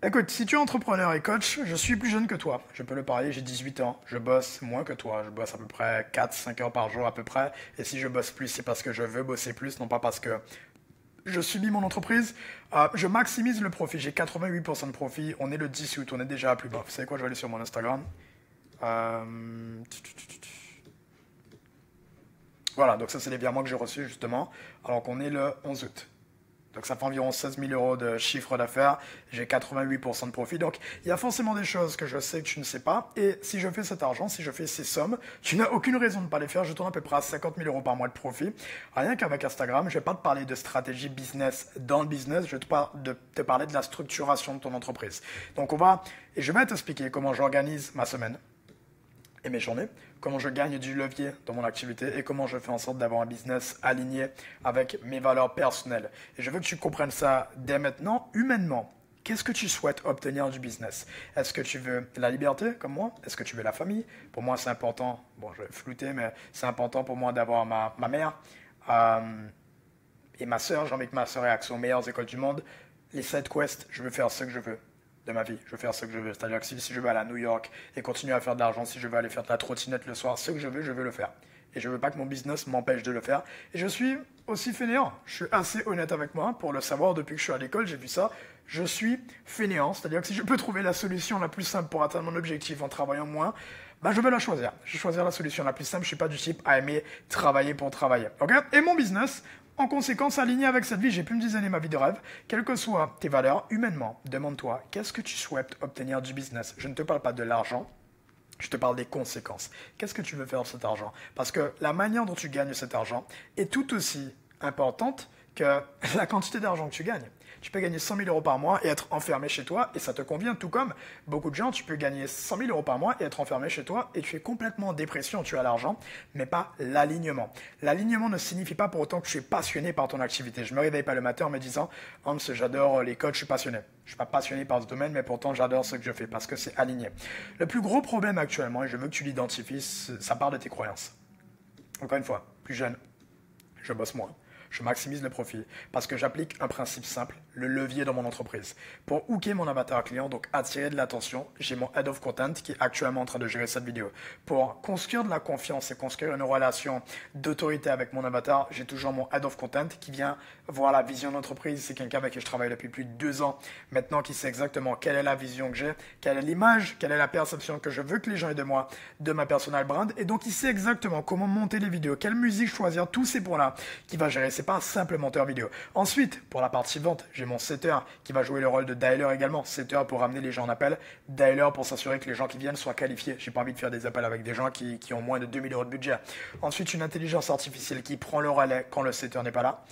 Écoute, si tu es entrepreneur et coach, je suis plus jeune que toi. Je peux le parier, j'ai 18 ans. Je bosse moins que toi. Je bosse à peu près 4-5 heures par jour à peu près. Et si je bosse plus, c'est parce que je veux bosser plus, non pas parce que je subis mon entreprise. Je maximise le profit. J'ai 88% de profit. On est le 10 août, on est déjà à plus bas. Vous savez quoi, je vais aller sur mon Instagram. Voilà, donc ça c'est les virements que j'ai reçus justement, alors qu'on est le 11 août. Donc ça fait environ 16 000 euros de chiffre d'affaires, j'ai 88% de profit. Donc il y a forcément des choses que je sais que tu ne sais pas. Et si je fais cet argent, si je fais ces sommes, tu n'as aucune raison de ne pas les faire. Je tourne à peu près à 50 000 euros par mois de profit. Rien qu'avec Instagram, je ne vais pas te parler de stratégie business dans le business, je vais te parler de la structuration de ton entreprise. Donc je vais t'expliquer comment j'organise ma semaine et mes journées, comment je gagne du levier dans mon activité et comment je fais en sorte d'avoir un business aligné avec mes valeurs personnelles. Et je veux que tu comprennes ça dès maintenant, humainement. Qu'est-ce que tu souhaites obtenir du business? Est-ce que tu veux la liberté, comme moi? Est-ce que tu veux la famille? Pour moi, c'est important, bon, je vais flouter, mais c'est important pour moi d'avoir ma mère et ma soeur. J'ai envie que ma soeur ait accès aux meilleures écoles du monde. Les side quests, je veux faire ce que je veux de ma vie. Je veux faire ce que je veux. C'est-à-dire que si je veux aller à New York et continuer à faire de l'argent, si je veux aller faire de la trottinette le soir, ce que je veux le faire. Et je veux pas que mon business m'empêche de le faire. Et je suis aussi fainéant. Je suis assez honnête avec moi pour le savoir. Depuis que je suis à l'école, j'ai vu ça. Je suis fainéant. C'est-à-dire que si je peux trouver la solution la plus simple pour atteindre mon objectif en travaillant moins, bah je vais la choisir. Je vais choisir la solution la plus simple. Je suis pas du type à aimer travailler pour travailler. Ok? Et mon business, en conséquence, aligné avec cette vie, j'ai pu me designer ma vie de rêve. Quelles que soient tes valeurs, humainement, demande-toi, qu'est-ce que tu souhaites obtenir du business? Je ne te parle pas de l'argent, je te parle des conséquences. Qu'est-ce que tu veux faire de cet argent? Parce que la manière dont tu gagnes cet argent est tout aussi importante que la quantité d'argent que tu gagnes. Tu peux gagner 100 000 euros par mois et être enfermé chez toi et ça te convient, tout comme beaucoup de gens, tu peux gagner 100 000 euros par mois et être enfermé chez toi et tu es complètement en dépression, tu as l'argent, mais pas l'alignement. L'alignement ne signifie pas pour autant que tu es passionné par ton activité. Je me réveille pas le matin en me disant « Hans, j'adore les coachs, je suis passionné ». Je suis pas passionné par ce domaine, mais pourtant j'adore ce que je fais parce que c'est aligné. Le plus gros problème actuellement, et je veux que tu l'identifies, ça part de tes croyances. Encore une fois, plus jeune, je bosse moins. Je maximise le profit parce que j'applique un principe simple, le levier dans mon entreprise. Pour hooker mon avatar client, donc attirer de l'attention, j'ai mon Head of Content qui est actuellement en train de gérer cette vidéo. Pour construire de la confiance et construire une relation d'autorité avec mon avatar, j'ai toujours mon Head of Content qui vient voir la vision d'entreprise. C'est quelqu'un avec qui je travaille depuis plus de 2 ans maintenant qui sait exactement quelle est la vision que j'ai, quelle est l'image, quelle est la perception que je veux que les gens aient de moi, de ma personal brand. Et donc il sait exactement comment monter les vidéos, quelle musique choisir, tous ces points-là qui va gérer. C'est pas un simple monteur vidéo. Ensuite, pour la partie vente, j'ai mon setter qui va jouer le rôle de dialer également. Setter pour ramener les gens en appel, dialer pour s'assurer que les gens qui viennent soient qualifiés. J'ai pas envie de faire des appels avec des gens qui ont moins de 2000 euros de budget. Ensuite, une intelligence artificielle qui prend le relais quand le setter n'est pas là.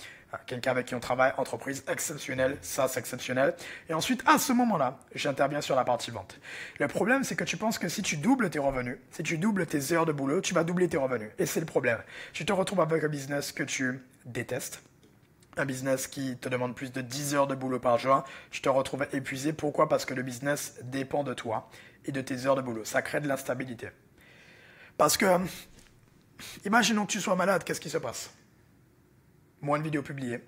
Quelqu'un avec qui on travaille, entreprise exceptionnelle, ça c'est exceptionnel. Et ensuite, à ce moment-là, j'interviens sur la partie vente. Le problème, c'est que tu penses que si tu doubles tes revenus, si tu doubles tes heures de boulot, tu vas doubler tes revenus. Et c'est le problème. Tu te retrouves avec un business que tu détestes, un business qui te demande plus de 10 heures de boulot par jour, tu te retrouves épuisé. Pourquoi? Parce que le business dépend de toi et de tes heures de boulot. Ça crée de l'instabilité. Parce que, imaginons que tu sois malade, qu'est-ce qui se passe? Moins de vidéos publiées.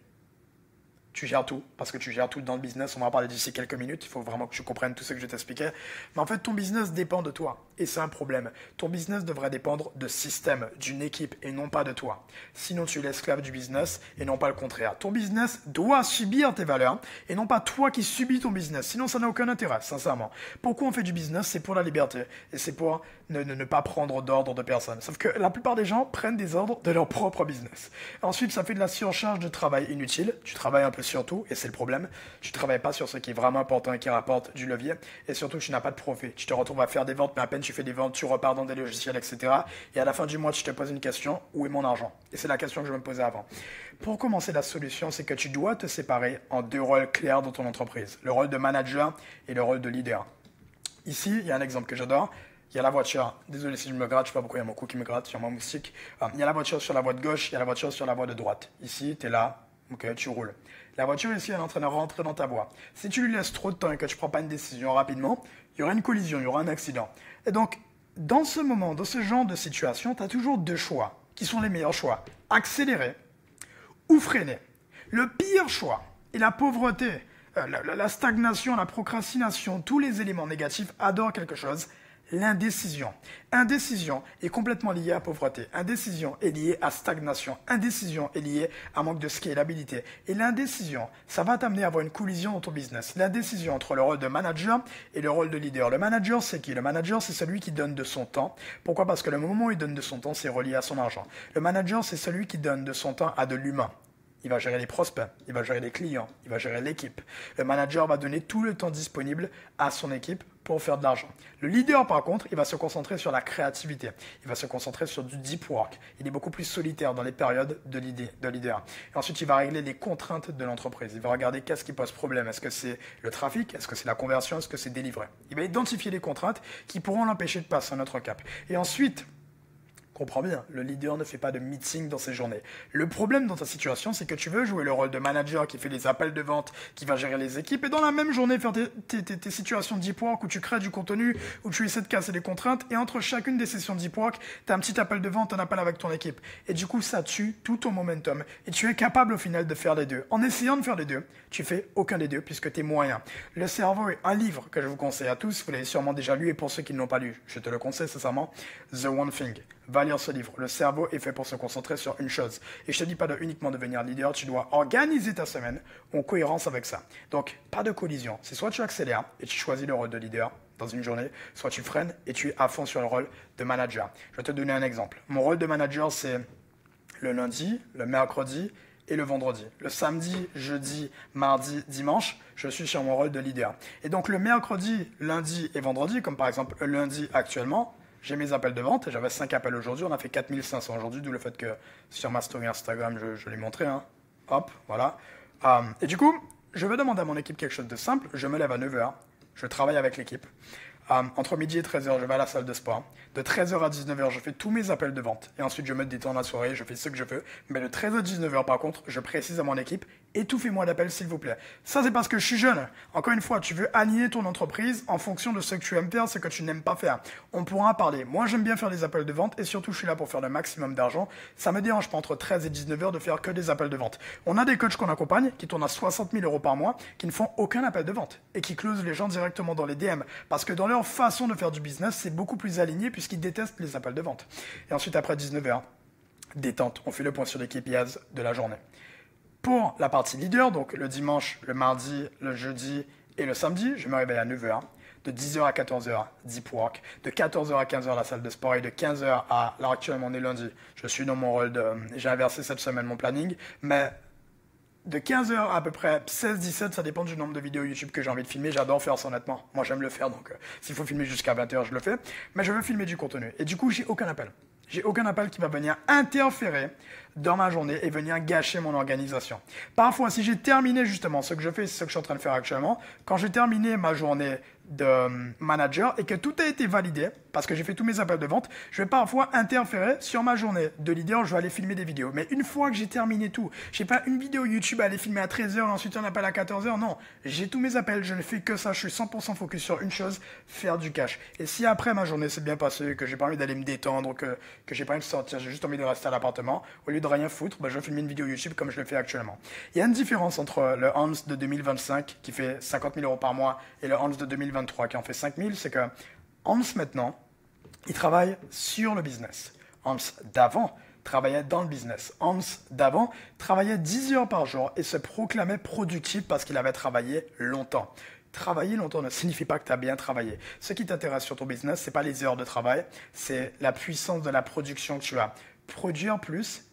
Tu gères tout, parce que tu gères tout dans le business. On va en parler d'ici quelques minutes. Il faut vraiment que tu comprennes tout ce que je t'expliquais. Mais en fait, ton business dépend de toi. Et c'est un problème. Ton business devrait dépendre de système, d'une équipe, et non pas de toi. Sinon, tu es l'esclave du business, et non pas le contraire. Ton business doit subir tes valeurs, et non pas toi qui subis ton business. Sinon, ça n'a aucun intérêt, sincèrement. Pourquoi on fait du business? C'est pour la liberté. Et c'est pour ne pas prendre d'ordre de personne. Sauf que la plupart des gens prennent des ordres de leur propre business. Ensuite, ça fait de la surcharge de travail inutile. Tu travailles un peu sur tout, et c'est le problème. Tu ne travailles pas sur ce qui est vraiment important et qui rapporte du levier. Et surtout, tu n'as pas de profit. Tu te retrouves à faire des ventes, mais à peine tu fais des ventes, tu repars dans des logiciels, etc. Et à la fin du mois, tu te poses une question, où est mon argent? Et c'est la question que je me posais avant. Pour commencer, la solution, c'est que tu dois te séparer en 2 rôles clairs dans ton entreprise. Le rôle de manager et le rôle de leader. Ici, il y a un exemple que j'adore. Il y a la voiture, désolé si je me gratte, je sais pas pourquoi il y a mon cou qui me gratte sur mon moustique. Il y a la voiture sur la voie de gauche, il y a la voiture sur la voie de droite. Ici, tu es là, ok, tu roules. La voiture ici, elle est en train de rentrer dans ta voie. Si tu lui laisses trop de temps et que tu ne prends pas une décision rapidement, il y aura une collision, il y aura un accident. Et donc, dans ce moment, dans ce genre de situation, tu as toujours 2 choix, qui sont les meilleurs choix. Accélérer ou freiner. Le pire choix est la pauvreté. la stagnation, la procrastination, tous les éléments négatifs adorent quelque chose, l'indécision. Indécision est complètement liée à pauvreté. Indécision est liée à stagnation. Indécision est liée à manque de scalabilité. Et l'indécision, ça va t'amener à avoir une collision dans ton business. L'indécision entre le rôle de manager et le rôle de leader. Le manager, c'est qui? Le manager, c'est celui qui donne de son temps. Pourquoi? Parce que le moment où il donne de son temps, c'est relié à son argent. Le manager, c'est celui qui donne de son temps à de l'humain. Il va gérer les prospects, il va gérer les clients, il va gérer l'équipe. Le manager va donner tout le temps disponible à son équipe pour faire de l'argent. Le leader, par contre, il va se concentrer sur la créativité. Il va se concentrer sur du deep work. Il est beaucoup plus solitaire dans les périodes de leader. Et ensuite, il va régler les contraintes de l'entreprise. Il va regarder qu'est-ce qui pose problème. Est-ce que c'est le trafic? Est-ce que c'est la conversion? Est-ce que c'est délivré? Il va identifier les contraintes qui pourront l'empêcher de passer un autre cap. Et ensuite, comprends bien, le leader ne fait pas de meeting dans ses journées. Le problème dans ta situation, c'est que tu veux jouer le rôle de manager qui fait les appels de vente, qui va gérer les équipes, et dans la même journée faire tes situations deep work où tu crées du contenu, où tu essaies de casser les contraintes, et entre chacune des sessions deep work, tu as un petit appel de vente, un appel avec ton équipe. Et du coup, ça tue tout ton momentum. Et tu es capable au final de faire les deux. En essayant de faire les deux, tu fais aucun des deux puisque tu es moyen. Le cerveau est un livre que je vous conseille à tous, vous l'avez sûrement déjà lu, et pour ceux qui ne l'ont pas lu, je te le conseille sincèrement, The One Thing. Va lire ce livre. Le cerveau est fait pour se concentrer sur une chose. Et je te dis pas de uniquement devenir leader, tu dois organiser ta semaine en cohérence avec ça. Donc, pas de collision. C'est soit tu accélères et tu choisis le rôle de leader dans une journée, soit tu freines et tu es à fond sur le rôle de manager. Je vais te donner un exemple. Mon rôle de manager, c'est le lundi, le mercredi et le vendredi. Le samedi, jeudi, mardi, dimanche, je suis sur mon rôle de leader. Et donc, le mercredi, lundi et vendredi, comme par exemple le lundi actuellement, j'ai mes appels de vente, et j'avais 5 appels aujourd'hui, on a fait 4500 aujourd'hui, d'où le fait que sur ma story Instagram, je l'ai montré, hein. Hop, voilà. Et du coup, je vais demander à mon équipe quelque chose de simple, je me lève à 9h, je travaille avec l'équipe. Entre midi et 13h, je vais à la salle de sport. De 13h à 19h, je fais tous mes appels de vente. Et ensuite, je me détends la soirée, je fais ce que je veux. Mais de 13h à 19h, par contre, je précise à mon équipe, étouffez-moi d'appels, s'il vous plaît. Ça, c'est parce que je suis jeune. Encore une fois, tu veux aligner ton entreprise en fonction de ce que tu aimes faire, ce que tu n'aimes pas faire. On pourra en parler. Moi, j'aime bien faire des appels de vente et surtout, je suis là pour faire le maximum d'argent. Ça me dérange pas entre 13 et 19h de faire que des appels de vente. On a des coachs qu'on accompagne qui tournent à 60 000 € par mois, qui ne font aucun appel de vente et qui closent les gens directement dans les DM. Parce que dans leur façon de faire du business, c'est beaucoup plus aligné puisqu'ils détestent les appels de vente. Et ensuite, après 19h, détente. On fait le point sur les KPIs de la journée. Pour la partie leader, donc le dimanche, le mardi, le jeudi et le samedi, je me réveille à 9h. De 10h à 14h, deep work. De 14h à 15h, la salle de sport. Et de 15h à, là actuellement on est lundi, je suis dans mon rôle de, j'ai inversé cette semaine mon planning, mais de 15h à peu près 16-17, ça dépend du nombre de vidéos YouTube que j'ai envie de filmer. J'adore faire ça honnêtement. Moi j'aime le faire, donc s'il faut filmer jusqu'à 20h, je le fais. Mais je veux filmer du contenu. Et du coup, j'ai aucun appel. J'ai aucun appel qui va venir interférer dans ma journée et venir gâcher mon organisation. Parfois, si j'ai terminé justement ce que je fais, c'est ce que je suis en train de faire actuellement, quand j'ai terminé ma journée de manager et que tout a été validé, parce que j'ai fait tous mes appels de vente, je vais parfois interférer sur ma journée de leader, je vais aller filmer des vidéos. Mais une fois que j'ai terminé tout, j'ai pas une vidéo YouTube à aller filmer à 13h et ensuite un appel à 14h, non. J'ai tous mes appels, je ne fais que ça, je suis 100% focus sur une chose, faire du cash. Et si après ma journée s'est bien passée, que j'ai pas envie d'aller me détendre, que j'ai pas envie de sortir, j'ai juste envie de rester à l'appartement, au lieu de rien foutre, bah, je vais filmer une vidéo YouTube comme je le fais actuellement. Il y a une différence entre le Hans de 2025 qui fait 50 000 € par mois et le Hans de 2023 qui en fait 5 000, c'est que Hans maintenant, il travaille sur le business. Hans d'avant travaillait dans le business. Hans d'avant travaillait 10 heures par jour et se proclamait productif parce qu'il avait travaillé longtemps. Travailler longtemps ne signifie pas que tu as bien travaillé. Ce qui t'intéresse sur ton business, ce n'est pas les heures de travail, c'est la puissance de la production que tu as. Produire plus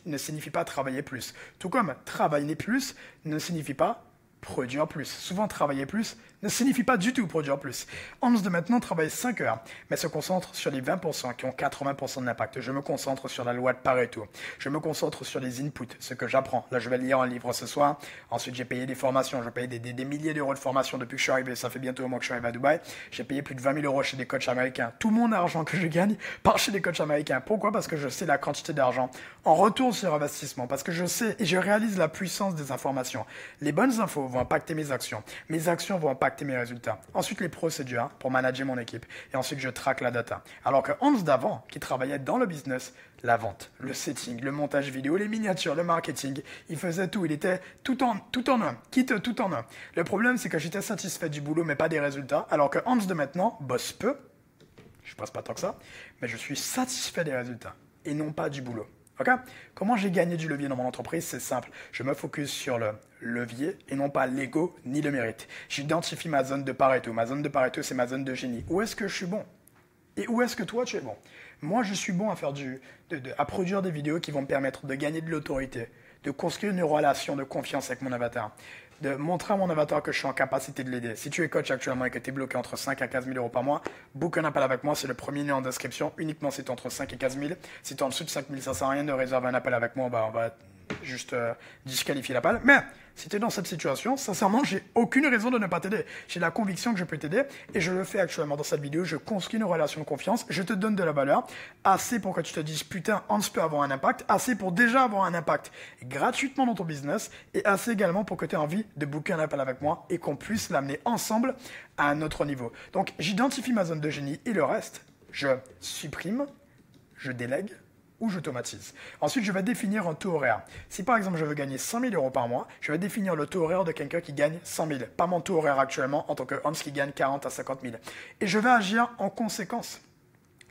ne signifie pas travailler plus. Tout comme travailler plus ne signifie pas produire plus. Souvent, travailler plus ne signifie pas du tout produire plus. Hans de maintenant travaille 5 heures, mais se concentre sur les 20% qui ont 80% de l'impact. Je me concentre sur la loi de Pareto. Je me concentre sur les inputs, ce que j'apprends. Là, je vais lire un livre ce soir. Ensuite, j'ai payé des formations. Je paye des milliers d'euros de formation depuis que je suis arrivé. Ça fait bientôt un mois que je suis arrivé à Dubaï. J'ai payé plus de 20 000 € chez des coachs américains. Tout mon argent que je gagne part chez des coachs américains. Pourquoi? Parce que je sais la quantité d'argent en retour sur investissement. Parce que je sais et je réalise la puissance des informations. Les bonnes infos vont impacter mes actions. Mes actions vont impacter mes résultats. Ensuite, les procédures pour manager mon équipe. Et ensuite, je traque la data. Alors que Hans d'avant, qui travaillait dans le business, la vente, le setting, le montage vidéo, les miniatures, le marketing, il faisait tout. Il était tout en un, quitte tout en un. Le problème, c'est que j'étais satisfait du boulot, mais pas des résultats. Alors que Hans de maintenant bosse peu. Je passe pas tant que ça, mais je suis satisfait des résultats et non pas du boulot. Ok? Comment j'ai gagné du levier dans mon entreprise? C'est simple. Je me focus sur le levier et non pas l'ego ni le mérite. J'identifie ma zone de Pareto. Ma zone de Pareto, c'est ma zone de génie. Où est-ce que je suis bon? Et où est-ce que toi, tu es bon? Moi, je suis bon à faire à produire des vidéos qui vont me permettre de gagner de l'autorité, de construire une relation de confiance avec mon avatar, de montrer à mon avatar que je suis en capacité de l'aider. Si tu es coach actuellement et que tu es bloqué entre 5 à 15 000 euros par mois, book un appel avec moi, c'est le premier lien en description, uniquement si tu es entre 5 et 15 000. Si tu es en dessous de 5 000, ça sert à rien de réserver un appel avec moi, on va juste disqualifier l'appel. Mais si tu es dans cette situation, sincèrement, j'ai aucune raison de ne pas t'aider. J'ai la conviction que je peux t'aider et je le fais actuellement dans cette vidéo. Je construis une relation de confiance, je te donne de la valeur, assez pour que tu te dises putain, Hans peut avoir un impact, assez pour déjà avoir un impact gratuitement dans ton business et assez également pour que tu aies envie de booker un appel avec moi et qu'on puisse l'amener ensemble à un autre niveau. Donc, j'identifie ma zone de génie et le reste, je supprime, je délègue, ou j'automatise. Ensuite, je vais définir un taux horaire. Si par exemple, je veux gagner 100 000 euros par mois, je vais définir le taux horaire de quelqu'un qui gagne 100 000. Pas mon taux horaire actuellement en tant que Hans qui gagne 40 à 50 000. Et je vais agir en conséquence.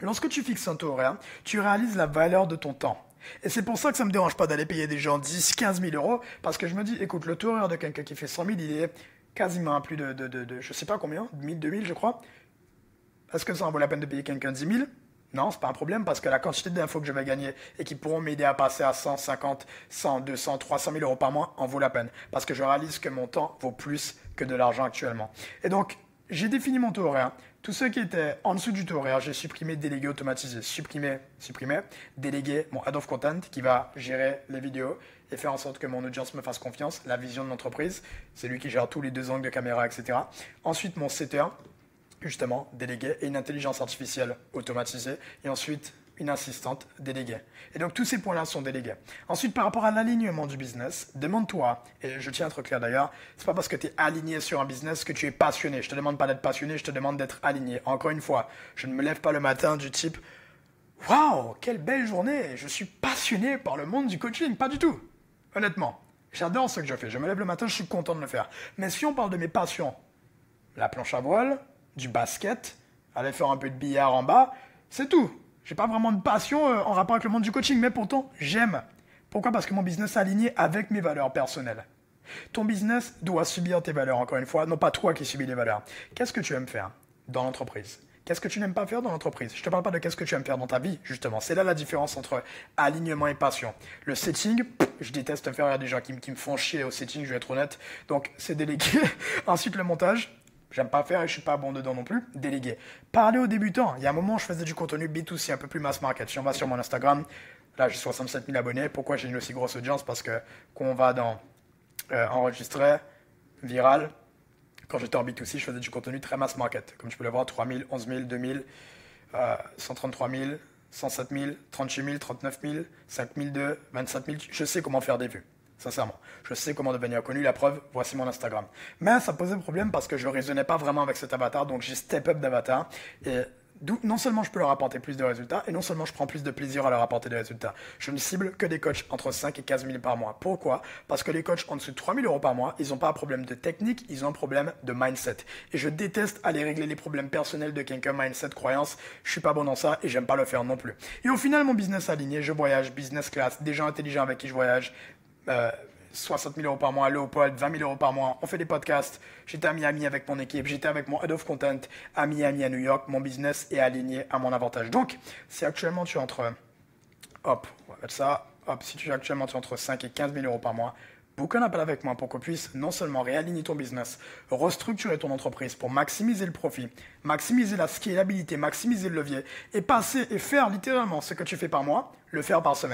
Lorsque tu fixes un taux horaire, tu réalises la valeur de ton temps. Et c'est pour ça que ça ne me dérange pas d'aller payer des gens 10, 15 000 euros, parce que je me dis, écoute, le taux horaire de quelqu'un qui fait 100 000, il est quasiment à plus de je sais pas combien, 1000, 2000 je crois. Est-ce que ça en vaut la peine de payer quelqu'un 10 000? Non, c'est pas un problème parce que la quantité d'infos que je vais gagner et qui pourront m'aider à passer à 150, 100, 200, 300 000 euros par mois en vaut la peine. Parce que je réalise que mon temps vaut plus que de l'argent actuellement. Et donc, j'ai défini mon taux horaire. Tous ceux qui étaient en dessous du taux horaire, j'ai supprimé, délégué, automatisé. Supprimer, délégué mon head of content qui va gérer les vidéos et faire en sorte que mon audience me fasse confiance. La vision de l'entreprise, c'est lui qui gère tous les 2 angles de caméra, etc. Ensuite, mon setter, justement, délégué, et une intelligence artificielle automatisée, et ensuite une assistante déléguée. Et donc tous ces points-là sont délégués. Ensuite, par rapport à l'alignement du business, demande-toi, et je tiens à être clair d'ailleurs, c'est pas parce que tu es aligné sur un business que tu es passionné. Je te demande pas d'être passionné, je te demande d'être aligné. Encore une fois, je ne me lève pas le matin du type « Waouh, quelle belle journée, je suis passionné par le monde du coaching ». Pas du tout, honnêtement. J'adore ce que je fais, je me lève le matin, je suis content de le faire. Mais si on parle de mes passions, la planche à voile, du basket, aller faire un peu de billard en bas, c'est tout. J'ai pas vraiment de passion en rapport avec le monde du coaching, mais pourtant, j'aime. Pourquoi? Parce que mon business est aligné avec mes valeurs personnelles. Ton business doit subir tes valeurs, encore une fois, non pas toi qui subis les valeurs. Qu'est-ce que tu aimes faire dans l'entreprise? Qu'est-ce que tu n'aimes pas faire dans l'entreprise? Je te parle pas de qu'est-ce que tu aimes faire dans ta vie, justement. C'est là la différence entre alignement et passion. Le setting, je déteste faire. Il y a des gens qui me font chier au setting, je vais être honnête. Donc, c'est délégué. Ensuite, le montage. J'aime pas faire et je suis pas bon dedans non plus. Délégué. Parler aux débutants. Il y a un moment, je faisais du contenu B2C, un peu plus mass market. Si on va sur mon Instagram, là, j'ai 67 000 abonnés. Pourquoi j'ai une aussi grosse audience? Parce que quand on va dans enregistrer, viral, quand j'étais en B2C, je faisais du contenu très mass market. Comme tu peux le voir, 3 000, 11 000, 2 000, 133 000, 107 000, 38 000, 39 000, 5 002, 27 000. Je sais comment faire des vues. Sincèrement, je sais comment devenir connu, la preuve, voici mon Instagram. Mais ça posait problème parce que je ne raisonnais pas vraiment avec cet avatar, donc j'ai step up d'avatar. Et non seulement je peux leur apporter plus de résultats, et non seulement je prends plus de plaisir à leur apporter des résultats. Je ne cible que des coachs entre 5 et 15 000 par mois. Pourquoi? Parce que les coachs en dessous de 3 000 euros par mois, ils n'ont pas un problème de technique, ils ont un problème de mindset. Et je déteste aller régler les problèmes personnels de quelqu'un, mindset, croyance. Je suis pas bon dans ça et j'aime pas le faire non plus. Et au final, mon business aligné, je voyage, business class, des gens intelligents avec qui je voyage, 60 000 euros par mois à Léopold, 20 000 euros par mois, on fait des podcasts, j'étais à Miami avec mon équipe, j'étais avec mon head of content à Miami, à New York, mon business est aligné à mon avantage. Donc, si actuellement tu es entre, si tu es actuellement entre 5 et 15 000 euros par mois, book un appel avec moi pour qu'on puisse non seulement réaligner ton business, restructurer ton entreprise pour maximiser le profit, maximiser la scalabilité, maximiser le levier et passer et faire littéralement ce que tu fais par mois, le faire par semaine.